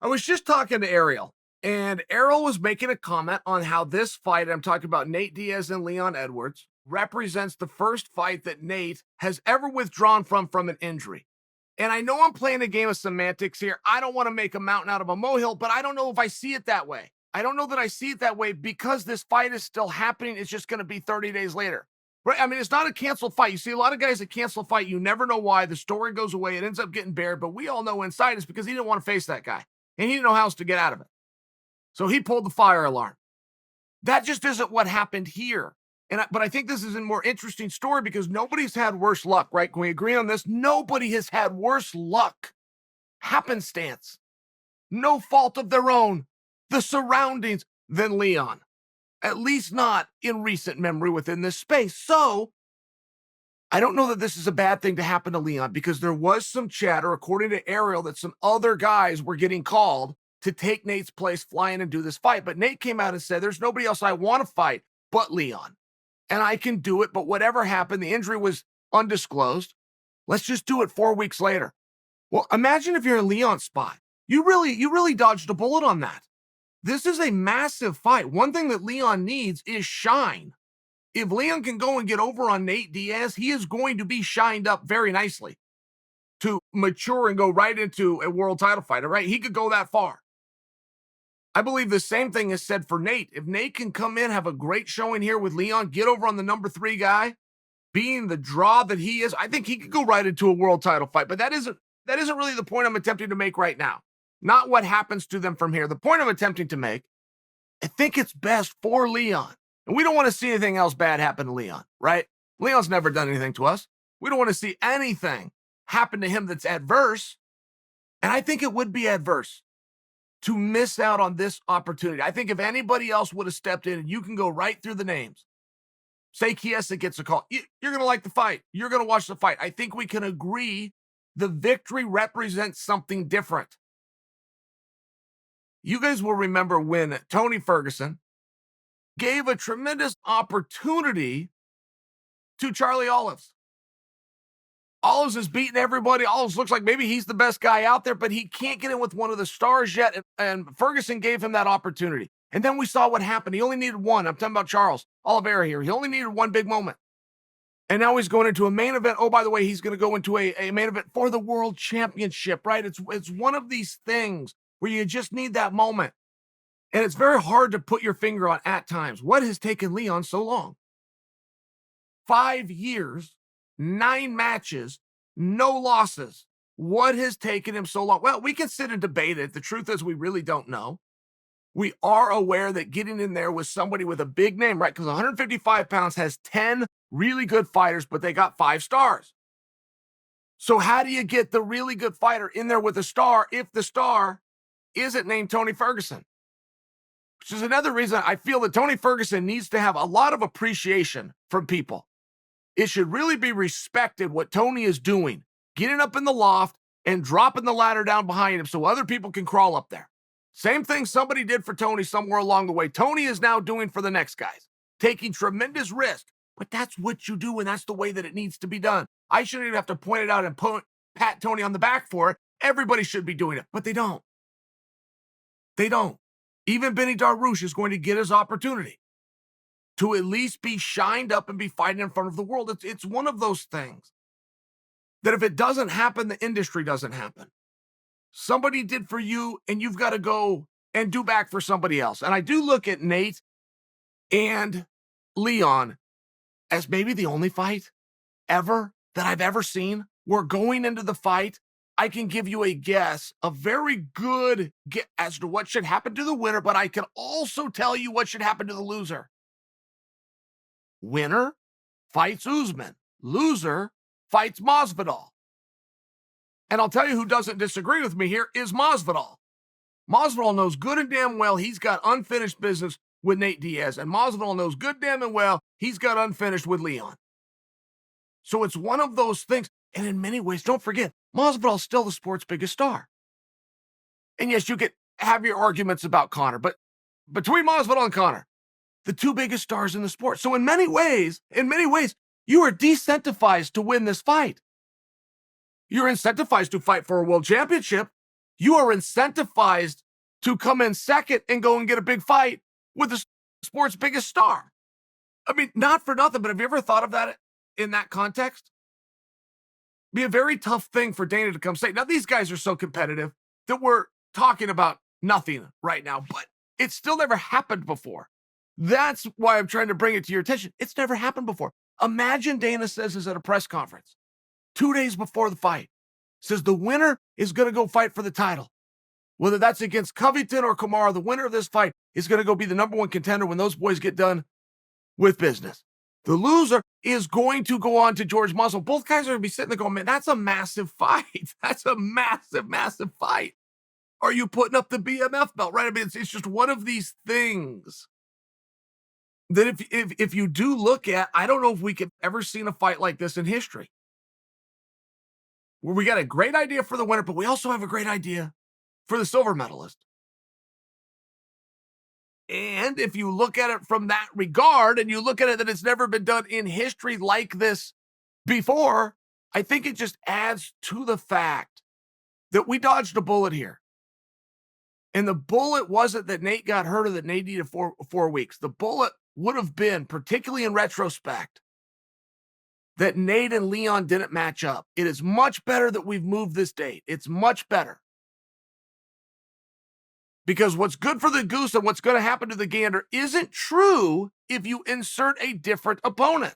I was just talking to Ariel, and Ariel was making a comment on how this fight, I'm talking about Nate Diaz and Leon Edwards, represents the first fight that Nate has ever withdrawn from an injury. And I know I'm playing a game of semantics here. I don't want to make a mountain out of a molehill, but I don't know if I see it that way. I don't know that I see it that way because this fight is still happening. It's just going to be 30 days later. Right? I mean, it's not a canceled fight. You see a lot of guys that cancel a fight. You never know why. The story goes away. It ends up getting buried. But we all know inside it's because he didn't want to face that guy. And he didn't know how else to get out of it. So he pulled the fire alarm. That just isn't what happened here. But I think this is a more interesting story because nobody's had worse luck, right? Can we agree on this? Nobody has had worse luck. Happenstance. No fault of their own. The surroundings than Leon. At least not in recent memory within this space. So I don't know that this is a bad thing to happen to Leon because there was some chatter, according to Ariel, that some other guys were getting called to take Nate's place, fly in and do this fight. But Nate came out and said, there's nobody else I want to fight but Leon. And I can do it, but whatever happened, the injury was undisclosed. Let's just do it 4 weeks later. Well, imagine if you're in Leon's spot. You really dodged a bullet on that. This is a massive fight. One thing that Leon needs is shine. If Leon can go and get over on Nate Diaz, he is going to be shined up very nicely to mature and go right into a world title fighter, right? He could go that far. I believe the same thing is said for Nate. If Nate can come in, have a great showing here with Leon, get over on the number 3 guy, being the draw that he is, I think he could go right into a world title fight. But that isn't really the point I'm attempting to make right now. Not what happens to them from here. The point I'm attempting to make, I think it's best for Leon. And we don't want to see anything else bad happen to Leon, right? Leon's never done anything to us. We don't want to see anything happen to him that's adverse. And I think it would be adverse to miss out on this opportunity. I think if anybody else would have stepped in, and you can go right through the names, say Chiesa gets a call, you're going to like the fight. You're going to watch the fight. I think we can agree the victory represents something different. You guys will remember when Tony Ferguson gave a tremendous opportunity to Charlie Olives. Olives is beating everybody. Olives looks like maybe he's the best guy out there, but he can't get in with one of the stars yet. And Ferguson gave him that opportunity. And then we saw what happened. He only needed one. I'm talking about Charles Oliveira here. He only needed one big moment. And now he's going into a main event. Oh, by the way, he's going to go into a main event for the world championship, right? It's one of these things where you just need that moment. And it's very hard to put your finger on at times. What has taken Leon so long? 5 years, 9 matches, no losses. What has taken him so long? Well, we can sit and debate it. The truth is we really don't know. We are aware that getting in there with somebody with a big name, right? Because 155 pounds has 10 really good fighters, but they got 5 stars. So how do you get the really good fighter in there with a star if the star isn't named Tony Ferguson? Which is another reason I feel that Tony Ferguson needs to have a lot of appreciation from people. It should really be respected what Tony is doing, getting up in the loft and dropping the ladder down behind him so other people can crawl up there. Same thing somebody did for Tony somewhere along the way. Tony is now doing for the next guys, taking tremendous risk. But that's what you do, and that's the way that it needs to be done. I shouldn't even have to point it out and pat Tony on the back for it. Everybody should be doing it, but they don't. They don't. Even Benny Dariush is going to get his opportunity to at least be shined up and be fighting in front of the world. It's one of those things that if it doesn't happen, the industry doesn't happen. Somebody did for you, and you've got to go and do back for somebody else. And I do look at Nate and Leon as maybe the only fight ever that I've ever seen where going into the fight, I can give you a guess, a very good guess as to what should happen to the winner, but I can also tell you what should happen to the loser. Winner fights Usman. Loser fights Masvidal. And I'll tell you who doesn't disagree with me here is Masvidal. Masvidal knows good and damn well he's got unfinished business with Nate Diaz, and Masvidal knows good damn and well he's got unfinished with Leon. So it's one of those things, and in many ways, don't forget, Masvidal's still the sport's biggest star. And yes, you could have your arguments about Conor, but between Masvidal and Conor, the 2 biggest stars in the sport. So in many ways, you are decentivized to win this fight. You're incentivized to fight for a world championship. you are incentivized to come in second and go and get a big fight with the sport's biggest star. I mean, not for nothing, but have you ever thought of that in that context? Be a very tough thing for Dana to come say. Now, these guys are so competitive that we're talking about nothing right now, but it's still never happened before. That's why I'm trying to bring it to your attention. It's never happened before. Imagine Dana says this at a press conference 2 days before the fight. Says the winner is going to go fight for the title. Whether that's against Covington or Kamaru, the winner of this fight is going to go be the number one contender when those boys get done with business. The loser is going to go on to George Muscle. Both guys are going to be sitting there going, man, that's a massive fight. That's a massive, massive fight. Are you putting up the BMF belt, right? I mean, it's just one of these things that if you do look at, I don't know if we could ever seen a fight like this in history, where we got a great idea for the winner, but we also have a great idea for the silver medalist. And if you look at it from that regard, and you look at it that it's never been done in history like this before, I think it just adds to the fact that we dodged a bullet here. And the bullet wasn't that Nate got hurt or that Nate needed four weeks. The bullet would have been, particularly in retrospect, that Nate and Leon didn't match up. It is much better that we've moved this date. It's much better. Because what's good for the goose and what's going to happen to the gander isn't true if you insert a different opponent.